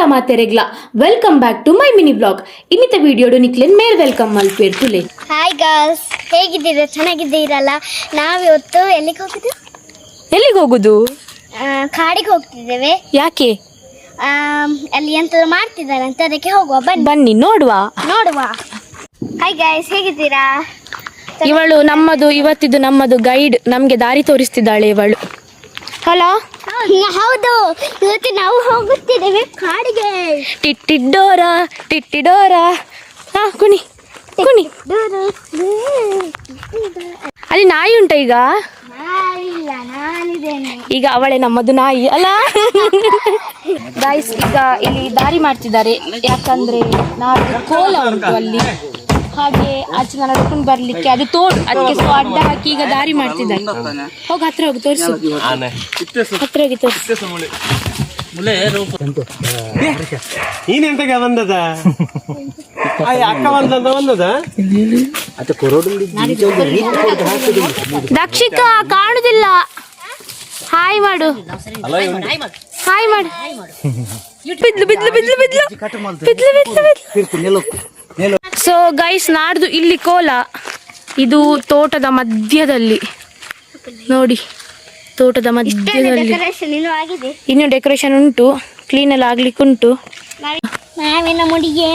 Selamat regla. Welcome back to my mini vlog. ಇನ್ನಿತ ವಿಡಿಯೋಡು ನಿಕ್ಲೆನ್ ಮೇಲ್ ವೆಲ್ಕಮ್ ಮಲ್ಪೇರ್ತುಲೆ. ಹಾಯ್ ಗರ್ಲ್ಸ್, ಹೇಗಿದ್ದೀರಾ? ಚೆನ್ನಾಗಿದ್ದೀರಲ್ಲ? ನಾವಿವತ್ತು ಎಲ್ಲಿಗೆ ಹೋಗುದು? ಕಾಡಿಗೆ ಹೋಗ್ತಿದ್ದೇವೆ. ಯಾಕೆ? ಅಲ್ಲಿ ಎಂತ ಮಾಡ್ತಿದ್ದಾರೆ ಅಂತ ಅದಕ್ಕೆ ಹೋಗುವ. ಬನ್ನಿ ನೋಡುವ. ಹಾಯ್ ಗೈಸ್, ಹೇಗಿದ್ದೀರಾ? ಇವಳು ಇವತ್ತಿದ್ದು ನಮ್ಮದು ಗೈಡ್, ನಮ್ಗೆ ದಾರಿ ತೋರಿಸ್ತಿದ್ದಾಳೆ ಇವಳು. ಹಲೋ. ಹೌದು, ಇವತ್ತು ನಾವು ಹೋಗುತ್ತಿದ್ದೇವೆ ಕಾಡಿಗೆ. ಟಿಟ್ಟಿಡೋರ ಕುಣಿ ಕುಣಿ. ಅಲ್ಲಿ ನಾಯಿ ಉಂಟ ಈಗ? ಈಗ ಅವಳೇ ನಮ್ಮದು ನಾಯಿ ಅಲ್ಲ. ಗಾಯ್ಸ್, ಈಗ ಇಲ್ಲಿ ದಾರಿ ಮಾಡ್ತಿದ್ದಾರೆ, ಯಾಕಂದ್ರೆ ನಾಳೆ ಕೋಲ ಉಂಟು ಅಲ್ಲಿ, ಹಾಗೆ ಆಚೆ ನಡ್ಕೊಂಡು ಬರ್ಲಿಕ್ಕೆ ಅದು ತೋಡು, ಅದಕ್ಕೆ ಅಡ್ಡ ಹಾಕಿ ಈಗ ದಾರಿ ಮಾಡ್ತಿದ್ದಾರೆ. ಹೋಗಿ ಹತ್ರ ಹೋಗಿ ತೋರಿಸು, ಹತ್ರ ಹೋಗಿ ತೋರಿಸು. ನೀನೆಂತಗೆ ಬಂದದ ಅಕ್ಕ ಬಂದದ ದಕ್ಷಿಕ ಕಾಣುದಿಲ್ಲ. ಹಾಯ್ ಮಾಡು, ಹಾಯ್ ಮಾಡು. ಬಿದ್ಲು ಬಿದ್ಲು ಬಿದ್ಲು ಬಿದ್ಲು ಬಿದ್ಲು. ಸೊ ಗೈಸ್, ನಾಡ್ದು ಇಲ್ಲಿ ಕೋಲ, ಇದು ತೋಟದ ಮಧ್ಯದಲ್ಲಿ ನೋಡಿ, ತೋಟದ ಮಧ್ಯದಲ್ಲಿ ಇನ್ನು ಡೆಕೋರೇಷನ್ ಉಂಟು, ಕ್ಲೀನ್ ಎಲ್ಲ ಆಗ್ಲಿಕ್ಕೆ ಉಂಟು. ಮಾವಿನ ಮುಡಿಗೆ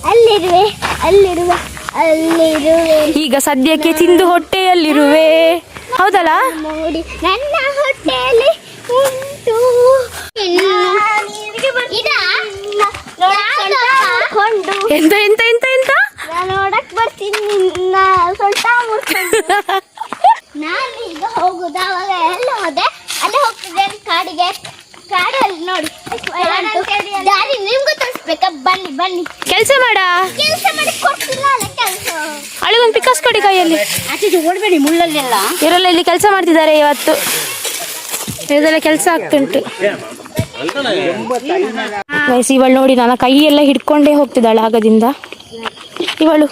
ಅಲ್ಲಿರುವೆ. ಈಗ ಸದ್ಯಕ್ಕೆ ತಿಂದು ಹೊಟ್ಟೆಯಲ್ಲಿರುವೆ, ಹೌದಲ್ಲ? ನನ್ನ ಹೊಟ್ಟೆಯಲ್ಲಿ ಉಂಟು. ಎಂತ ಎಂತ ಎಂತ ಎಂತ ನೋಡಕ್ ಬರ್ತೀನಿ ನಿನ್ನ ಸೊಂಟ ಮುರ್ಕೊಂಡು. ನಾನೀಗ ಹೋಗುದು, ಅವಾಗ ಎಲ್ಲ ಹೋದೆ, ಅಲ್ಲೇ ಹೋಗ್ತಿದ್ದೇನೆ ಕಾಡಿಗೆ. ಕಾಡಲ್ಲಿ ನೋಡಿ ದಾರಿ ನಿಮ್ಗೂ ತೋರಿಸ್ಬೇಕಾ? ಬನ್ನಿ ಕೆಲಸ ಮಾಡಿ ಕೊಡ್ತಿಲ್ಲ ಅಲ್ಲ ಕೆಲಸ. ಅಳಿಗೊಂದು ಪಿಕಾಸ್ ಕೊಡಿ ಕೈಯಲ್ಲಿ. ಆಚೆ ಓಡ್ಬೇಡಿ, ಮುಳ್ಳಲ್ಲೆಲ್ಲ ಇವರೆಲ್ಲ ಇಲ್ಲಿ ಕೆಲಸ ಮಾಡ್ತಿದ್ದಾರೆ ಇವತ್ತು, ಇದೆಲ್ಲ ಕೆಲಸ ಆಗ್ತುಂಟು. ಇವಳು ನೋಡಿ, ನನ್ನ ಕೈಯೆಲ್ಲ ಹಿಡ್ಕೊಂಡೇ ಹೋಗ್ತಿದ್ದಾಳೆ ಆಗದಿಂದ. ಇವಳು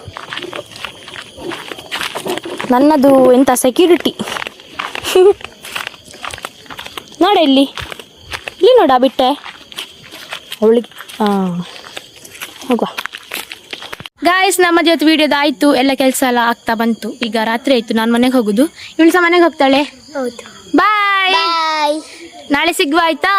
ನನ್ನದು ಎಂತ ಸೆಕ್ಯೂರಿಟಿ. ನೋಡ ಇಲ್ಲಿ ನೋಡ ಬಿಟ್ಟೆ ಅವಳಿಗೆ. ಹೋಗುವ ಗಾಯ್ಸ್, ನಮ್ಮದು ಇವತ್ತು ವಿಡಿಯೋದ ಆಯ್ತು, ಎಲ್ಲ ಕೆಲಸ ಎಲ್ಲ ಆಗ್ತಾ ಬಂತು. ಈಗ ರಾತ್ರಿ ಆಯ್ತು, ನಾನು ಮನೆಗೆ ಹೋಗುದು, ಇವಳು ಸಹ ಮನೆಗೆ ಹೋಗ್ತಾಳೆ. ಹೌದು. ಬಾಯ್, ನಾಳೆ ಸಿಗುವ ಆಯ್ತಾ?